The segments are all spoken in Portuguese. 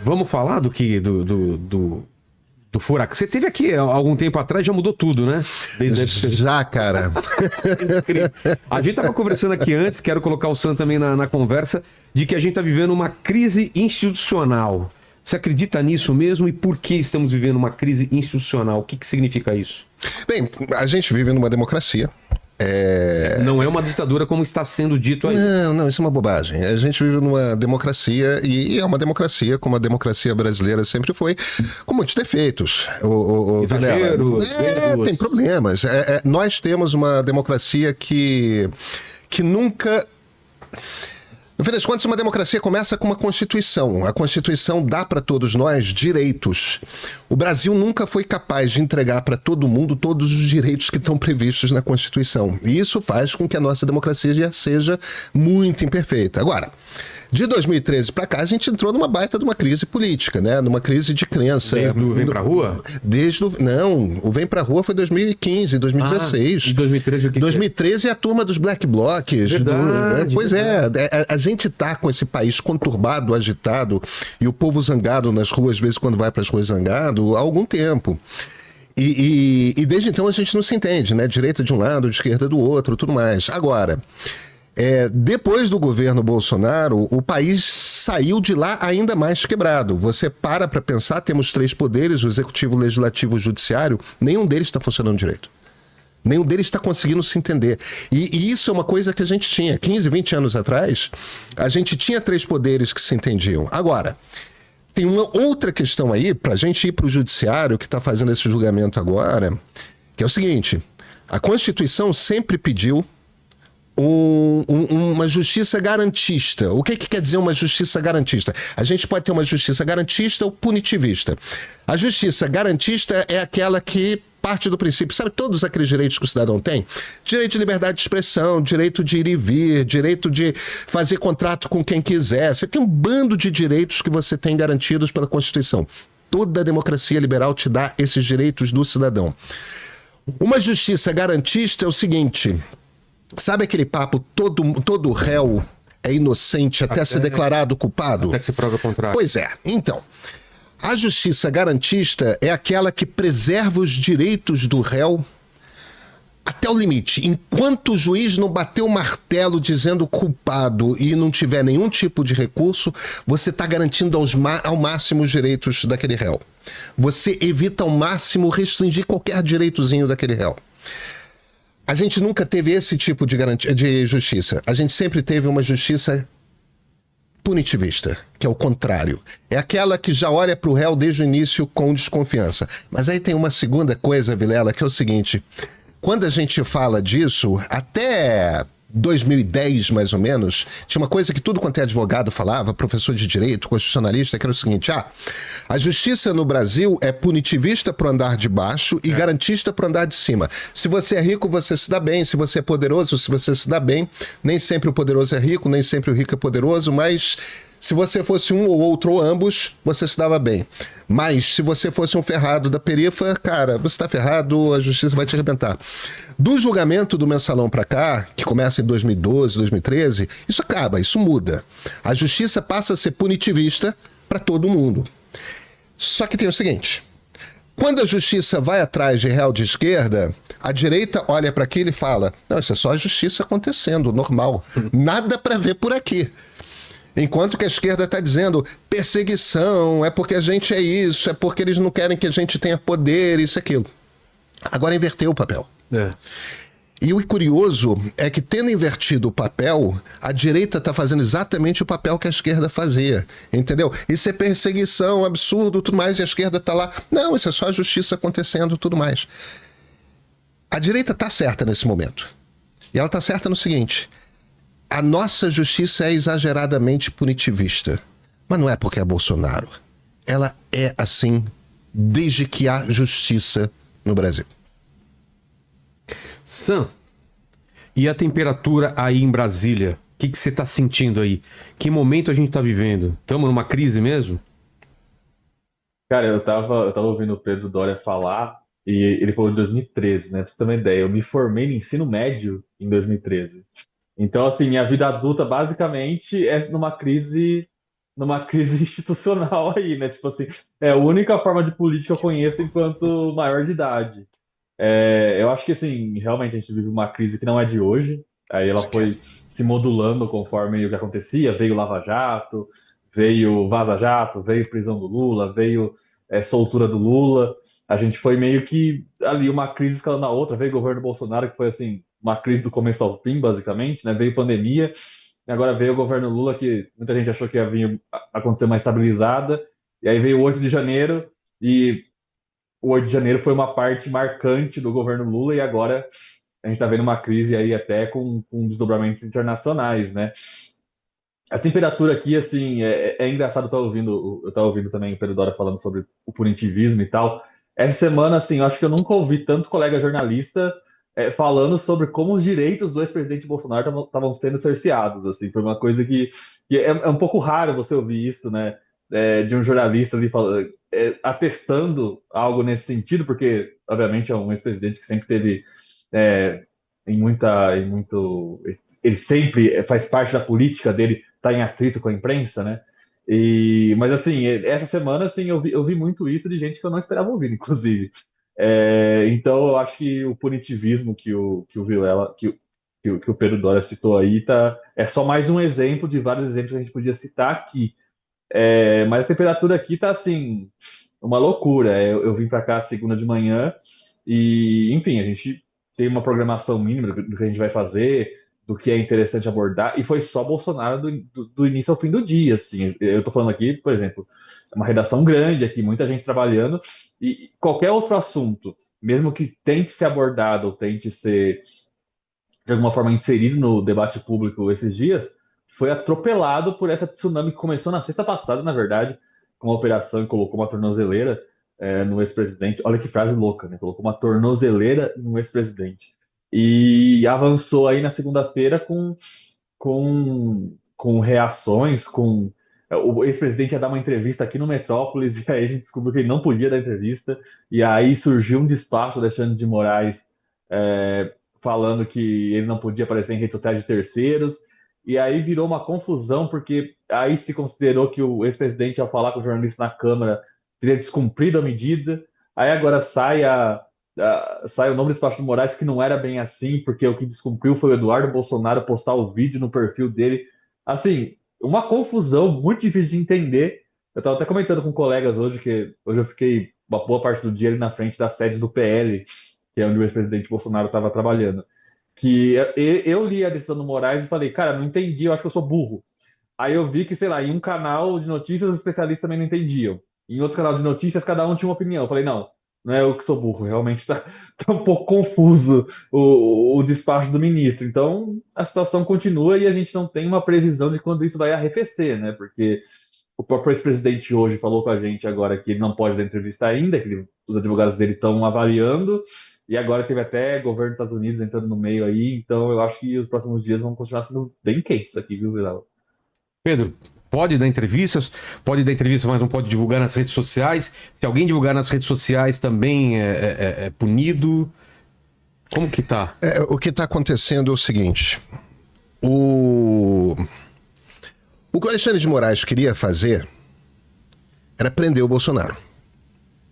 Vamos falar do furacão. Você teve aqui há algum tempo atrás, já mudou tudo, né? Já, cara. A gente tava conversando aqui antes, quero colocar o Sam também na conversa, de que a gente tá vivendo uma crise institucional. Você acredita nisso mesmo? E por que estamos vivendo uma crise institucional? O que significa isso? Bem, a gente vive numa democracia. Não é uma ditadura como está sendo dito aí. Não, isso é uma bobagem. A gente vive numa democracia e é uma democracia como a democracia brasileira sempre foi, com muitos defeitos. Exageros, tem problemas. Nós temos uma democracia que nunca... No fim das contas, uma democracia começa com uma Constituição. A Constituição dá para todos nós direitos. O Brasil nunca foi capaz de entregar para todo mundo todos os direitos que estão previstos na Constituição. E isso faz com que a nossa democracia já seja muito imperfeita. Agora, de 2013 para cá, a gente entrou numa baita de uma crise política, né? Numa crise de crença. Desde o Vem Pra Rua? Não, o Vem Pra Rua foi 2015, 2016. E 2013 o que 2013 é a turma dos Black Blocs. Verdade, Pois verdade. A gente tá com esse país conturbado, agitado, e o povo zangado nas ruas, às vezes quando vai para as ruas zangado, há algum tempo. E desde então a gente não se entende, né? Direita de um lado, de esquerda do outro, tudo mais. Agora, depois do governo Bolsonaro, o país saiu de lá ainda mais quebrado. Você para pensar, temos 3 poderes, o executivo, o legislativo e o judiciário, nenhum deles está funcionando direito. Nenhum deles está conseguindo se entender. E isso é uma coisa que a gente tinha. 15, 20 anos atrás, a gente tinha 3 poderes que se entendiam. Agora, tem uma outra questão aí, para a gente ir para o judiciário, que está fazendo esse julgamento agora, que é o seguinte: a Constituição sempre pediu uma justiça garantista. O que quer dizer uma justiça garantista? A gente pode ter uma justiça garantista ou punitivista. A justiça garantista é aquela que parte do princípio, sabe todos aqueles direitos que o cidadão tem? Direito de liberdade de expressão, direito de ir e vir, direito de fazer contrato com quem quiser. Você tem um bando de direitos que você tem garantidos pela Constituição. Toda a democracia liberal te dá esses direitos do cidadão. Uma justiça garantista é o seguinte: sabe aquele papo, todo réu é inocente até ser declarado culpado? Até que se prove o contrário. Pois é. Então, a justiça garantista é aquela que preserva os direitos do réu até o limite. Enquanto o juiz não bater o martelo dizendo culpado e não tiver nenhum tipo de recurso, você está garantindo ao máximo os direitos daquele réu. Você evita ao máximo restringir qualquer direitozinho daquele réu. A gente nunca teve esse tipo de garantia de justiça. A gente sempre teve uma justiça punitivista, que é o contrário. É aquela que já olha para o réu desde o início com desconfiança. Mas aí tem uma segunda coisa, Vilela, que é o seguinte: quando a gente fala disso, até 2010, mais ou menos, tinha uma coisa que tudo quanto é advogado falava, professor de direito, constitucionalista, que era o seguinte: a justiça no Brasil é punitivista pro andar de baixo e garantista pro andar de cima. Se você é rico, você se dá bem. Se você é poderoso, se você se dá bem. Nem sempre o poderoso é rico, nem sempre o rico é poderoso, mas se você fosse um ou outro ou ambos, você se dava bem. Mas se você fosse um ferrado da perifa, cara, você tá ferrado, a justiça vai te arrebentar. Do julgamento do Mensalão pra cá, que começa em 2012, 2013, isso acaba, isso muda. A justiça passa a ser punitivista para todo mundo. Só que tem o seguinte: quando a justiça vai atrás de réu de esquerda, a direita olha para aquilo e fala: não, isso é só a justiça acontecendo, normal. Nada para ver por aqui. Enquanto que a esquerda está dizendo perseguição, é porque a gente é isso, é porque eles não querem que a gente tenha poder, isso e aquilo. Agora inverteu o papel. E o curioso é que, tendo invertido o papel, a direita está fazendo exatamente o papel que a esquerda fazia, entendeu? Isso é perseguição, absurdo, tudo mais, e a esquerda está lá: não, isso é só a justiça acontecendo, tudo mais. A direita está certa nesse momento. E ela está certa no seguinte: a nossa justiça é exageradamente punitivista. Mas não é porque é Bolsonaro. Ela é assim desde que há justiça no Brasil. Sam, e a temperatura aí em Brasília? O que você está sentindo aí? Que momento a gente está vivendo? Estamos numa crise mesmo? Cara, eu tava ouvindo o Pedro Doria falar e ele falou de 2013, né? Pra você ter uma ideia, eu me formei no ensino médio em 2013. Então, assim, minha vida adulta basicamente é numa crise numa crise institucional aí, né? Tipo assim, é a única forma de política que eu conheço enquanto maior de idade. Eu acho que, assim, realmente a gente vive uma crise que não é de hoje. Aí ela foi se modulando conforme o que acontecia. Veio Lava Jato, veio Vaza Jato, veio prisão do Lula, veio soltura do Lula. A gente foi meio que ali uma crise escalando a outra. Veio o governo Bolsonaro, que foi, assim, uma crise do começo ao fim, basicamente, né? Veio pandemia. E agora veio o governo Lula, que muita gente achou que ia vir acontecer uma estabilizada. E aí veio o 8 de janeiro e o 8 de janeiro foi uma parte marcante do governo Lula e agora a gente está vendo uma crise aí até com desdobramentos internacionais, né? A temperatura aqui, assim, é engraçado eu estar ouvindo também o Pedro Dória falando sobre o punitivismo e tal. Essa semana, assim, eu acho que eu nunca ouvi tanto colega jornalista falando sobre como os direitos do ex-presidente Bolsonaro estavam sendo cerceados, assim, foi uma coisa que é um pouco raro você ouvir isso, né, de um jornalista ali atestando algo nesse sentido, porque, obviamente, é um ex-presidente que sempre teve é, ele sempre faz parte da política dele estar em atrito com a imprensa, né? Mas assim, essa semana assim, eu vi muito isso de gente que eu não esperava ouvir, inclusive. Então eu acho que o punitivismo que o Vilela, que o Pedro Dória citou aí, é só mais um exemplo de vários exemplos que a gente podia citar aqui. Mas a temperatura aqui tá assim, uma loucura. Eu vim para cá segunda de manhã e, enfim, a gente tem uma programação mínima do que a gente vai fazer, do que é interessante abordar, e foi só Bolsonaro do início ao fim do dia, assim. Eu tô falando aqui, por exemplo, é uma redação grande aqui, muita gente trabalhando, e qualquer outro assunto, mesmo que tente ser abordado ou tente ser, de alguma forma, inserido no debate público esses dias, foi atropelado por essa tsunami que começou na sexta passada, na verdade, com uma operação e colocou uma tornozeleira no ex-presidente. Olha que frase louca, né? Colocou uma tornozeleira no ex-presidente. E avançou aí na segunda-feira com reações, com. O ex-presidente ia dar uma entrevista aqui no Metrópolis, e aí a gente descobriu que ele não podia dar entrevista, e aí surgiu um despacho do Alexandre de Moraes falando que ele não podia aparecer em redes sociais de terceiros, e aí virou uma confusão, porque aí se considerou que o ex-presidente, ao falar com o jornalista na Câmara, teria descumprido a medida. Aí agora sai o nome do despacho do Moraes, que não era bem assim, porque o que descumpriu foi o Eduardo Bolsonaro postar o vídeo no perfil dele. Assim, uma confusão muito difícil de entender. Eu estava até comentando com colegas hoje, que hoje eu fiquei uma boa parte do dia ali na frente da sede do PL, que é onde o ex-presidente Bolsonaro estava trabalhando. Que eu li a decisão do Moraes e falei, cara, não entendi, eu acho que eu sou burro. Aí eu vi que, sei lá, em um canal de notícias os especialistas também não entendiam. Em outro canal de notícias, cada um tinha uma opinião. Eu falei, não é eu que sou burro, realmente tá um pouco confuso o despacho do ministro. Então, a situação continua e a gente não tem uma previsão de quando isso vai arrefecer, né? Porque o próprio ex-presidente hoje falou com a gente agora que ele não pode dar entrevista ainda, que os advogados dele estão avaliando, e agora teve até governo dos Estados Unidos entrando no meio aí, então eu acho que os próximos dias vão continuar sendo bem quentes aqui, viu, Vilela? Pedro, pode dar entrevistas, mas não pode divulgar nas redes sociais. Se alguém divulgar nas redes sociais também é punido. Como que tá? O que está acontecendo é o seguinte: o que o Alexandre de Moraes queria fazer era prender o Bolsonaro.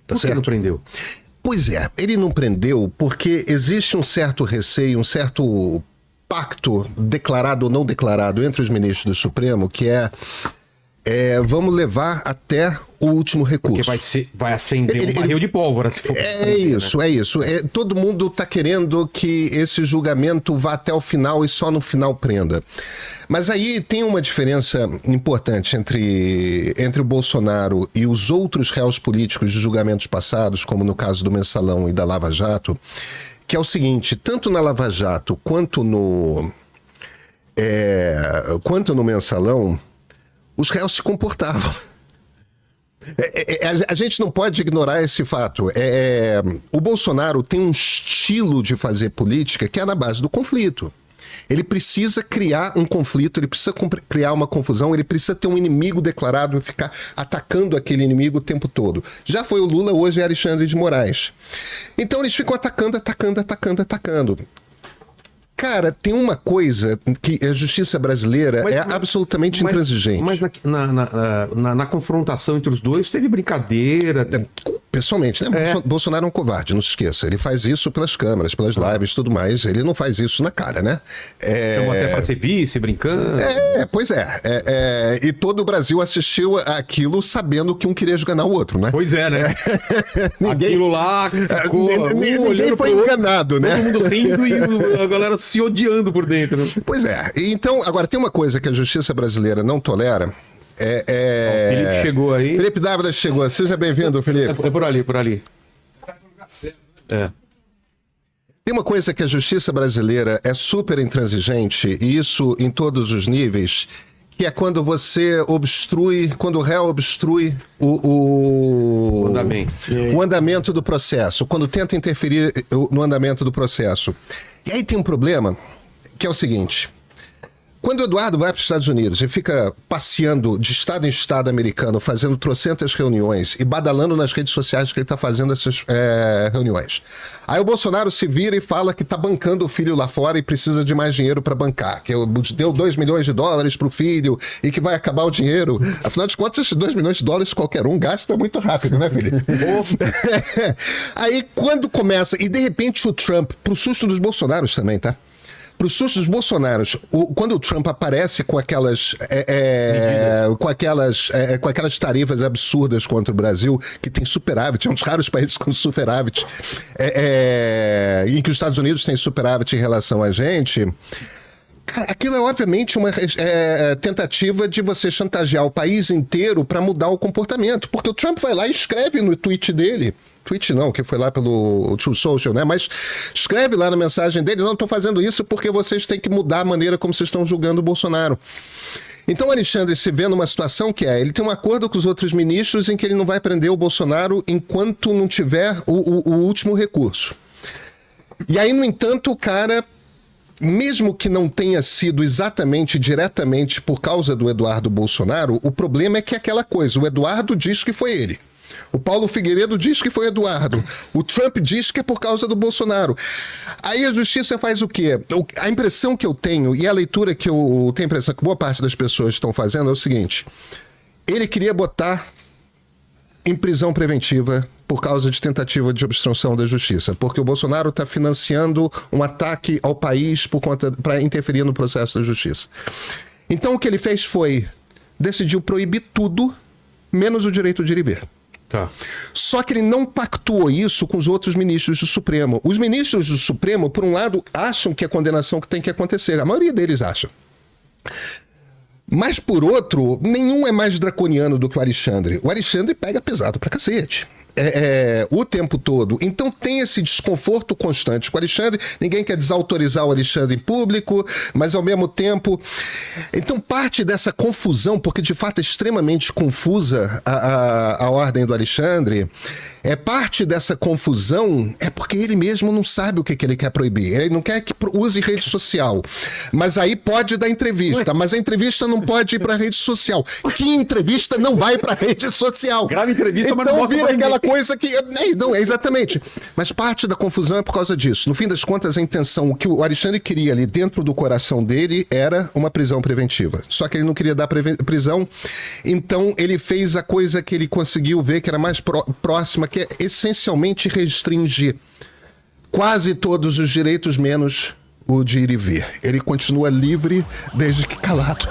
Tá Por certo? que não prendeu? Pois é, ele não prendeu porque existe um certo receio, um certo pacto declarado ou não declarado entre os ministros do Supremo, que vamos levar até o último recurso. Porque vai acender um barril de pólvora, se for É isso. Todo mundo está querendo que esse julgamento vá até o final e só no final prenda. Mas aí tem uma diferença importante entre o Bolsonaro e os outros réus políticos de julgamentos passados, como no caso do Mensalão e da Lava Jato, que é o seguinte: tanto na Lava Jato quanto no Mensalão, os réus se comportavam. A gente não pode ignorar esse fato. O Bolsonaro tem um estilo de fazer política que é na base do conflito. Ele precisa criar um conflito, ele precisa criar uma confusão, ele precisa ter um inimigo declarado e ficar atacando aquele inimigo o tempo todo. Já foi o Lula, hoje é Alexandre de Moraes. Então eles ficam atacando. Cara, tem uma coisa que a justiça brasileira é absolutamente intransigente. Mas na confrontação entre os dois teve brincadeira. Pessoalmente, né? Bolsonaro é um covarde, não se esqueça. Ele faz isso pelas câmeras, pelas lives e tudo mais. Ele não faz isso na cara, né? Então, até para ser vice, brincando. Pois é. E todo o Brasil assistiu aquilo sabendo que um queria esganar o outro, né? Pois é, né? Aquilo lá ficou ninguém foi enganado, né? Todo mundo rindo e a galera se odiando por dentro. Né? Pois é. Então, agora, tem uma coisa que a justiça brasileira não tolera. O Felipe chegou aí. Felipe Dávila chegou. Seja bem-vindo, Felipe. É por ali. Tem uma coisa que a justiça brasileira é super intransigente, e isso em todos os níveis, que é quando você obstrui, quando o réu obstrui o andamento do processo, quando tenta interferir no andamento do processo. E aí tem um problema, que é o seguinte: quando o Eduardo vai para os Estados Unidos e fica passeando de estado em estado americano, fazendo trocentas reuniões e badalando nas redes sociais que ele está fazendo essas reuniões, aí o Bolsonaro se vira e fala que está bancando o filho lá fora e precisa de mais dinheiro para bancar, que deu $2 milhões para o filho e que vai acabar o dinheiro. Afinal de contas, esses $2 milhões qualquer um gasta muito rápido, né, Felipe? Aí quando começa, e de repente o Trump, pro susto dos Bolsonaros também, tá? Para o susto dos Bolsonaros, quando o Trump aparece com aquelas tarifas absurdas contra o Brasil, que tem superávit, é um dos raros países com superávit, em que os Estados Unidos têm superávit em relação a gente. Cara, aquilo é obviamente uma tentativa de você chantagear o país inteiro para mudar o comportamento, porque o Trump vai lá e escreve no tweet dele, que foi lá pelo True Social, né? Mas escreve lá na mensagem dele: não, estou fazendo isso porque vocês têm que mudar a maneira como vocês estão julgando o Bolsonaro. Então o Alexandre se vê numa situação que ele tem um acordo com os outros ministros em que ele não vai prender o Bolsonaro enquanto não tiver o último recurso. E aí, no entanto, o cara, mesmo que não tenha sido diretamente por causa do Eduardo Bolsonaro, o problema é que aquela coisa, o Eduardo diz que foi ele. O Paulo Figueiredo diz que foi Eduardo. O Trump diz que é por causa do Bolsonaro. Aí a justiça faz o quê? A impressão que eu tenho, e a leitura que eu tenho a impressão que boa parte das pessoas estão fazendo, é o seguinte: ele queria botar em prisão preventiva por causa de tentativa de obstrução da justiça, porque o Bolsonaro está financiando um ataque ao país para interferir no processo da justiça. Então o que ele fez foi, decidiu proibir tudo, menos o direito de ir e vir. Tá. Só que ele não pactuou isso com os outros ministros do Supremo. Os ministros do Supremo, por um lado, acham que a condenação que tem que acontecer. A maioria deles acha. Mas, por outro, nenhum é mais draconiano do que o Alexandre. O Alexandre pega pesado pra cacete. O tempo todo. Então tem esse desconforto constante com o Alexandre. Ninguém quer desautorizar o Alexandre em público, mas ao mesmo tempo... Então parte dessa confusão, porque de fato é extremamente confusa a ordem do Alexandre, parte dessa confusão é porque ele mesmo não sabe o que ele quer proibir. Ele não quer que use rede social. Mas aí pode dar entrevista. Mas a entrevista não pode ir para rede social. Que entrevista não vai para rede social? Grave entrevista, então, mas não vira aquela coisa que... Não, exatamente. Mas parte da confusão é por causa disso. No fim das contas, a intenção, o que o Alexandre queria ali dentro do coração dele era uma prisão preventiva. Só que ele não queria dar prisão, então ele fez a coisa que ele conseguiu ver que era mais próxima, que é essencialmente restringir quase todos os direitos, menos o de ir e vir. Ele continua livre desde que calado.